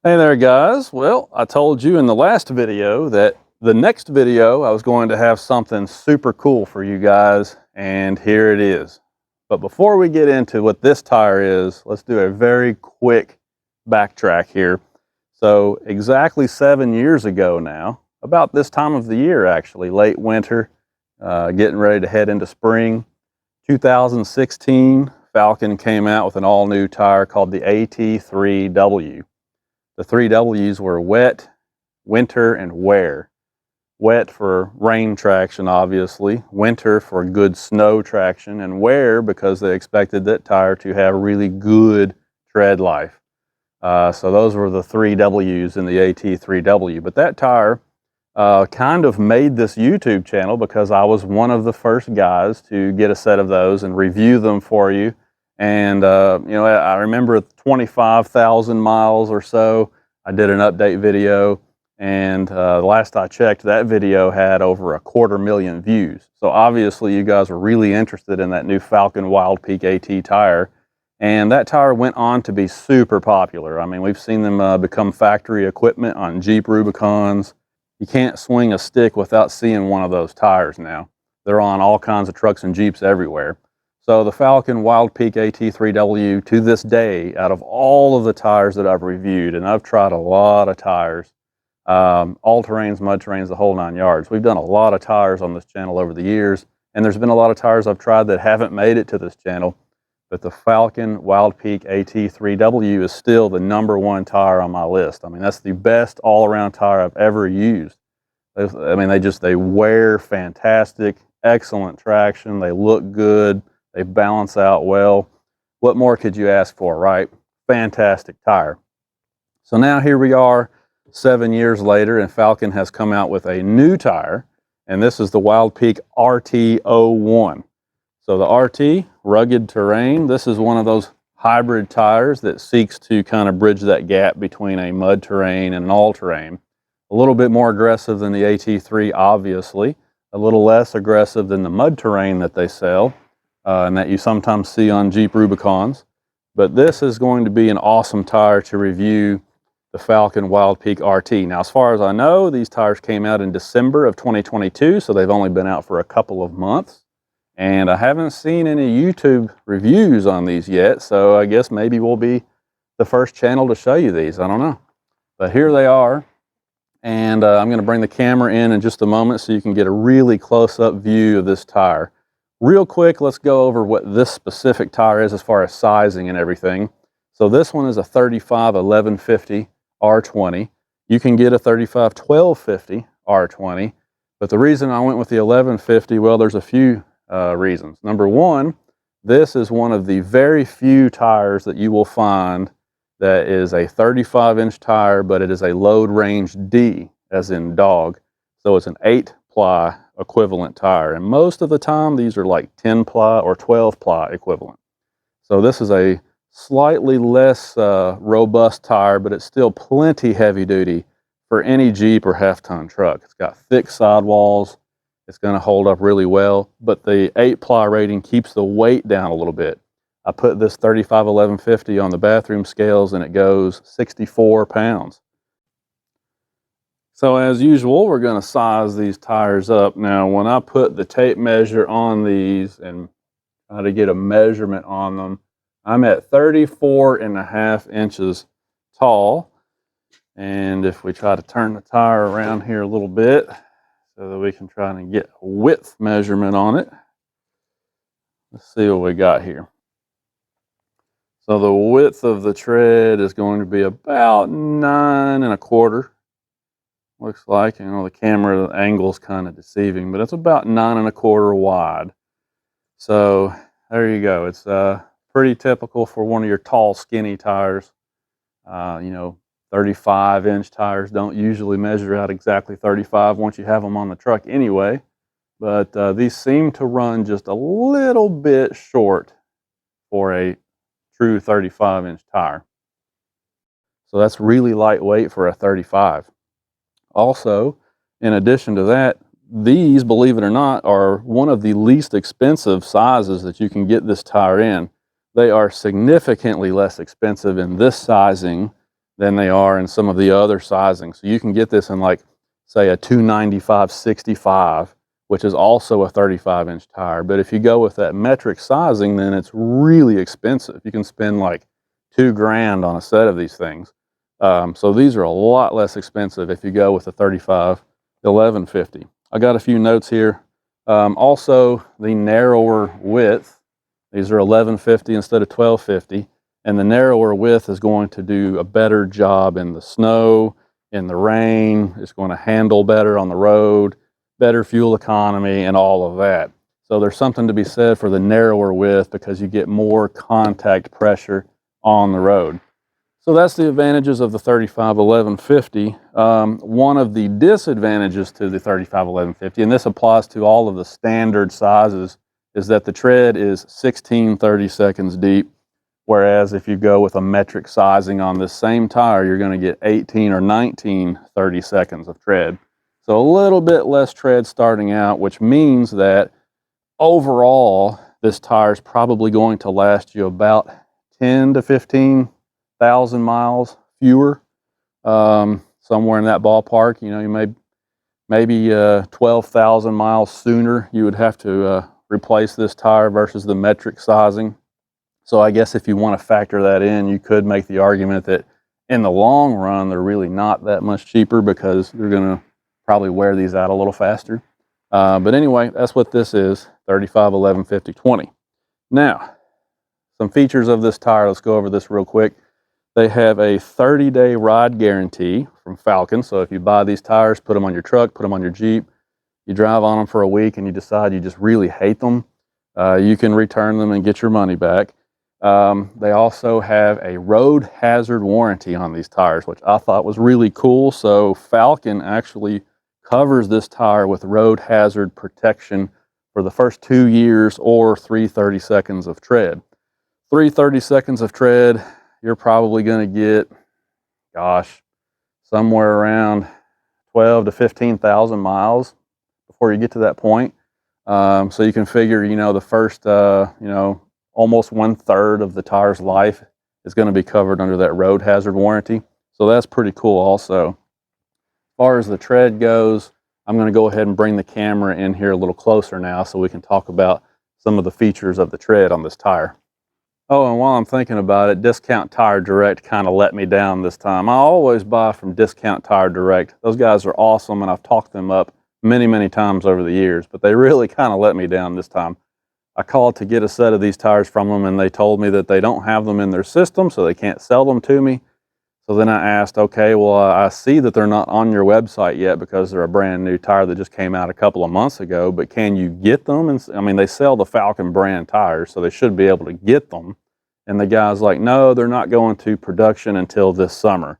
Hey there guys. Well, I told you in the last video that the next video I was going to have something super cool for you guys, and here it is. But before we get into what this tire is, let's do a very quick backtrack here. So exactly 7 years ago now, about this time of the year actually, late winter, getting ready to head into spring, 2016, Falken came out with an all-new tire called the AT3W. The three W's were wet, winter, and wear. Wet for rain traction, obviously. Winter for good snow traction. And wear because they expected that tire to have really good tread life. So those were the three W's in the AT3W. But that tire kind of made this YouTube channel because I was one of the first guys to get a set of those and review them for you. And, I remember 25,000 miles or so, I did an update video, and the last I checked, that video had over 250,000 views. So obviously you guys were really interested in that new Falken Wildpeak AT tire, and that tire went on to be super popular. I mean, we've seen them become factory equipment on Jeep Rubicons. You can't swing a stick without seeing one of those tires now. They're on all kinds of trucks and Jeeps everywhere. So the Falken Wildpeak AT3W, to this day, out of all of the tires that I've reviewed, and I've tried a lot of tires, all-terrains, mud-terrains, the whole 9 yards. We've done a lot of tires on this channel over the years, and there's been a lot of tires I've tried that haven't made it to this channel, but the Falken Wildpeak AT3W is still the #1 tire on my list. I mean, that's the best all-around tire I've ever used. I mean, they wear fantastic, excellent traction, they look good. They balance out well. What more could you ask for, right? Fantastic tire. So now here we are 7 years later, and Falken has come out with a new tire, and this is the Wildpeak RT01. So the RT, rugged terrain, this is one of those hybrid tires that seeks to kind of bridge that gap between a mud terrain and an all-terrain. A little bit more aggressive than the AT3, obviously. A little less aggressive than the mud terrain that they sell. And that you sometimes see on Jeep Rubicons. But this is going to be an awesome tire to review, the Falken Wildpeak RT. Now, as far as I know, these tires came out in December of 2022, so they've only been out for a couple of months. And I haven't seen any YouTube reviews on these yet, so I guess maybe we'll be the first channel to show you these. I don't know. But here they are. And I'm going to bring the camera in just a moment so you can get a really close-up view of this tire. Real quick, let's go over what this specific tire is as far as sizing and everything. So this one is a 35 1150 R20. You can get a 35 1250 R20, but the reason I went with the 1150, well, there's a few reasons. Number one, this is one of the very few tires that you will find that is a 35-inch tire, but it is a load range D, as in dog. So it's an 8-ply equivalent tire, and most of the time these are like 10-ply or 12-ply equivalent. So this is a slightly less robust tire, but it's still plenty heavy duty for any Jeep or half-ton truck. It's got thick sidewalls. It's going to hold up really well, but the 8-ply rating keeps the weight down a little bit. I put this 35 1150 on the bathroom scales and it goes 64 pounds. So as usual, we're going to size these tires up. Now, when I put the tape measure on these and try to get a measurement on them, I'm at 34.5 inches tall. And if we try to turn the tire around here a little bit so that we can try and get a width measurement on it, let's see what we got here. So the width of the tread is going to be about 9 1/4. Looks like, the camera angle's kind of deceiving, but it's about 9 1/4 wide. So there you go. It's pretty typical for one of your tall, skinny tires. 35-inch tires don't usually measure out exactly 35 once you have them on the truck anyway. But these seem to run just a little bit short for a true 35-inch tire. So that's really lightweight for a 35. Also, in addition to that, these, believe it or not, are one of the least expensive sizes that you can get this tire in. They are significantly less expensive in this sizing than they are in some of the other sizing. So you can get this in, like, say, a 295/65, which is also a 35-inch tire. But if you go with that metric sizing, then it's really expensive. You can spend like $2,000 on a set of these things. So these are a lot less expensive if you go with a 35/1150. I got a few notes here. Also, the narrower width, these are 1150 instead of 1250, and the narrower width is going to do a better job in the snow, in the rain. It's going to handle better on the road, better fuel economy, and all of that. So there's something to be said for the narrower width because you get more contact pressure on the road. So that's the advantages of the 35/1150. One of the disadvantages to the 35/1150, and this applies to all of the standard sizes, is that the tread is 16 30-seconds deep, whereas if you go with a metric sizing on this same tire, you're going to get 18 or 19 30-seconds of tread. So a little bit less tread starting out, which means that overall, this tire is probably going to last you about 10 to 15,000 miles fewer, somewhere in that ballpark. You know, you maybe 12,000 miles sooner you would have to replace this tire versus the metric sizing. So I guess if you want to factor that in, you could make the argument that in the long run, they're really not that much cheaper because they're going to probably wear these out a little faster. But anyway, that's what this is, 35/1150/20. Now, some features of this tire, let's go over this real quick. They have a 30-day ride guarantee from Falken. So if you buy these tires, put them on your truck, put them on your Jeep, you drive on them for a week and you decide you just really hate them, you can return them and get your money back. They also have a road hazard warranty on these tires, which I thought was really cool. So Falken actually covers this tire with road hazard protection for the first 2 years or 3 30-seconds of tread. 3 30-seconds of tread, you're probably going to get, gosh, somewhere around 12 to 15,000 miles before you get to that point. So you can figure, you know, the first, almost 1/3 of the tire's life is going to be covered under that road hazard warranty. So that's pretty cool also. As far as the tread goes, I'm going to go ahead and bring the camera in here a little closer now so we can talk about some of the features of the tread on this tire. Oh, and while I'm thinking about it, Discount Tire Direct kind of let me down this time. I always buy from Discount Tire Direct. Those guys are awesome, and I've talked them up many, many times over the years, but they really kind of let me down this time. I called to get a set of these tires from them, and they told me that they don't have them in their system, so they can't sell them to me. So then I asked, okay, well, I see that they're not on your website yet because they're a brand new tire that just came out a couple of months ago, but can you get them? And I mean, they sell the Falken brand tires, so they should be able to get them. And the guy's like, no, they're not going to production until this summer.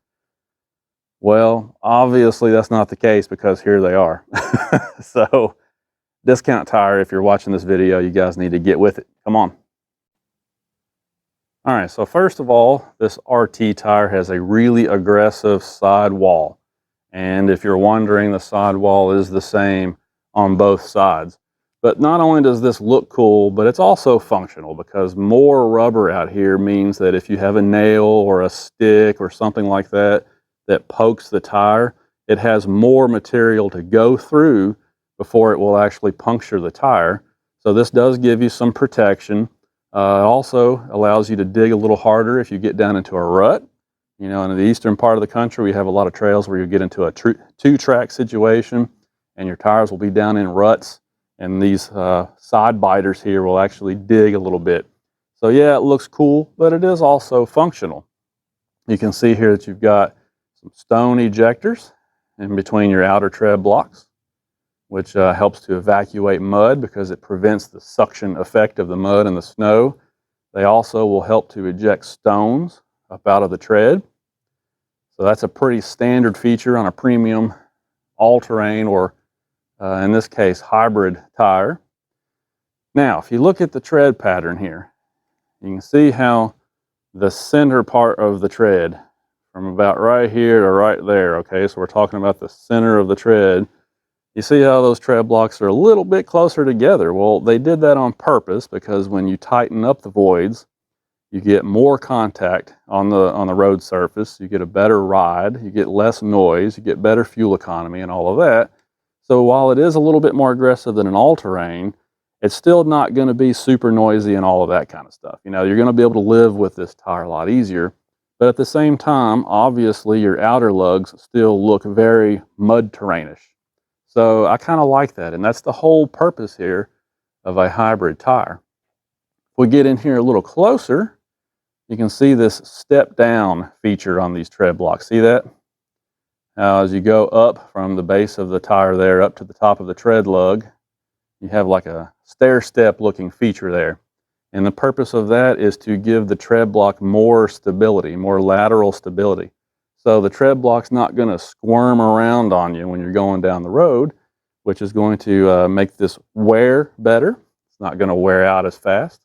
Well, obviously that's not the case because here they are. So Discount Tire, if you're watching this video, you guys need to get with it. Come on. All right, so first of all, this RT tire has a really aggressive sidewall. And if you're wondering, the sidewall is the same on both sides. But not only does this look cool, but it's also functional because more rubber out here means that if you have a nail or a stick or something like that that pokes the tire, it has more material to go through before it will actually puncture the tire. So this does give you some protection. It also allows you to dig a little harder if you get down into a rut. You know, in the eastern part of the country, we have a lot of trails where you get into a two-track situation and your tires will be down in ruts. And these side biters here will actually dig a little bit. So yeah, it looks cool, but it is also functional. You can see here that you've got some stone ejectors in between your outer tread blocks, which helps to evacuate mud because it prevents the suction effect of the mud and the snow. They also will help to eject stones up out of the tread. So that's a pretty standard feature on a premium all-terrain or in this case, hybrid tire. Now, if you look at the tread pattern here, you can see how the center part of the tread, from about right here to right there, okay, so we're talking about the center of the tread, you see how those tread blocks are a little bit closer together. Well, they did that on purpose because when you tighten up the voids, You get more contact on the road surface. You get a better ride. You get less noise. You get better fuel economy and all of that. So while it is a little bit more aggressive than an all-terrain, it's still not going to be super noisy and all of that kind of stuff. You know, you're going to be able to live with this tire a lot easier. But at the same time, obviously, your outer lugs still look very mud terrainish. So I kind of like that, and that's the whole purpose here of a hybrid tire. If we get in here a little closer, you can see this step down feature on these tread blocks. See that? Now, as you go up from the base of the tire there up to the top of the tread lug, you have like a stair step looking feature there. And the purpose of that is to give the tread block more stability, more lateral stability. So the tread block's not going to squirm around on you when you're going down the road, which is going to make this wear better. It's not going to wear out as fast.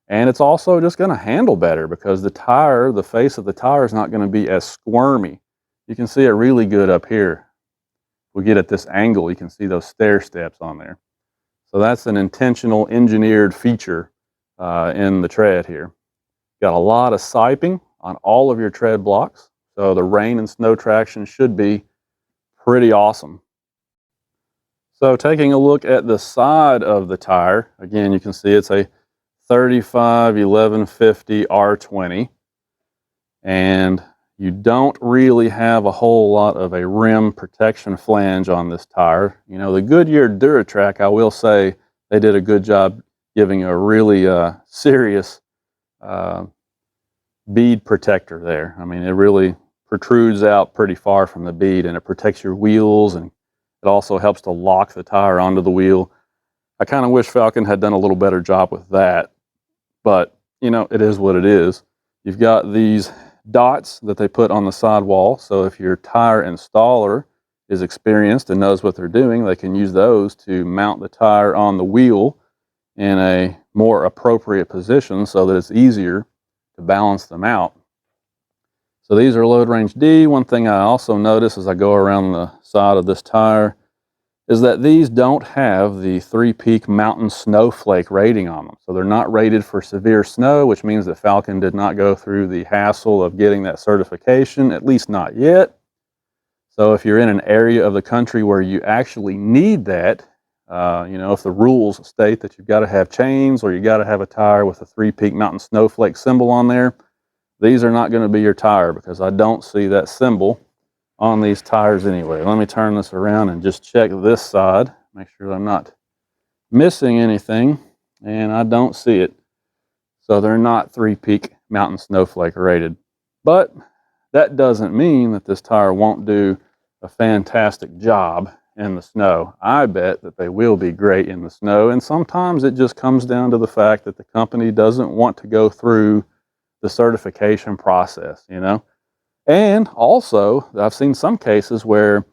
And it's also just going to handle better because the tire, the face of the tire is not going to be as squirmy. You can see it really good up here. If we get at this angle, you can see those stair steps on there. So that's an intentional engineered feature in the tread here. Got a lot of siping on all of your tread blocks. So the rain and snow traction should be pretty awesome. So taking a look at the side of the tire, again, you can see it's a 35 1150 R20, and you don't really have a whole lot of a rim protection flange on this tire. You know, the Goodyear Duratrack, I will say, they did a good job giving a really serious bead protector there. I mean, it really protrudes out pretty far from the bead, and it protects your wheels, and it also helps to lock the tire onto the wheel. I kind of wish Falken had done a little better job with that, but you know, it is what it is. You've got these dots that they put on the sidewall, so if your tire installer is experienced and knows what they're doing, they can use those to mount the tire on the wheel in a more appropriate position so that it's easier to balance them out. So these are load range D. One thing I also notice as I go around the side of this tire is that these don't have the 3-peak mountain snowflake rating on them. So they're not rated for severe snow, which means that Falken did not go through the hassle of getting that certification, at least not yet. So if you're in an area of the country where you actually need that, you know, if the rules state that you've got to have chains or you got to have a tire with a 3-peak mountain snowflake symbol on there, these are not going to be your tire because I don't see that symbol on these tires anyway. Let me turn this around and just check this side, make sure I'm not missing anything, and I don't see it. So they're not 3-peak mountain snowflake rated. But that doesn't mean that this tire won't do a fantastic job in the snow. I bet that they will be great in the snow, and sometimes it just comes down to the fact that the company doesn't want to go through the certification process, you know. And also, I've seen some cases where,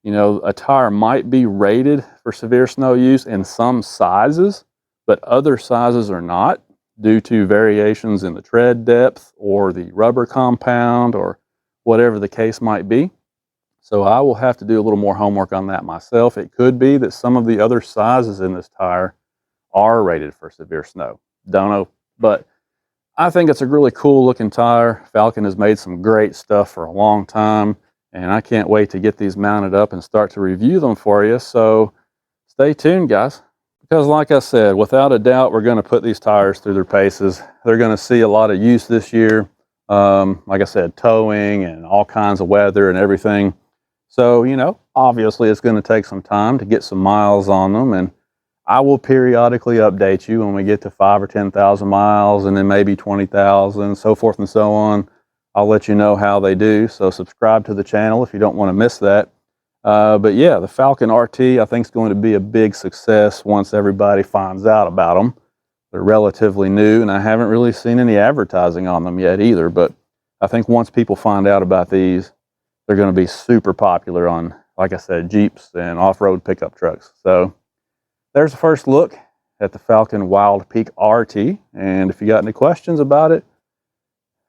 you know, a tire might be rated for severe snow use in some sizes, but other sizes are not due to variations in the tread depth or the rubber compound or whatever the case might be. So I will have to do a little more homework on that myself. It could be that some of the other sizes in this tire are rated for severe snow. Don't know, but I think it's a really cool looking tire. Falken has made some great stuff for a long time, and I can't wait to get these mounted up and start to review them for you. So stay tuned, guys, because like I said, without a doubt, we're going to put these tires through their paces. They're going to see a lot of use this year. Like I said, towing and all kinds of weather and everything. So, you know, obviously it's going to take some time to get some miles on them, and I will periodically update you when we get to 5,000 or 10,000 miles, and then maybe 20,000, so forth and so on. I'll let you know how they do. So subscribe to the channel if you don't want to miss that. But yeah, the Falken RT I think is going to be a big success once everybody finds out about them. They're relatively new, and I haven't really seen any advertising on them yet either. But I think once people find out about these, they're going to be super popular on, like I said, Jeeps and off-road pickup trucks. So there's a first look at the Falken Wildpeak RT, and if you got any questions about it,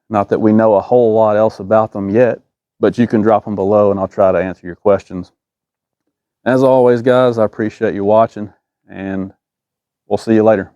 not that we know a whole lot else about them yet, but you can drop them below and I'll try to answer your questions. As always, guys, I appreciate you watching, and we'll see you later.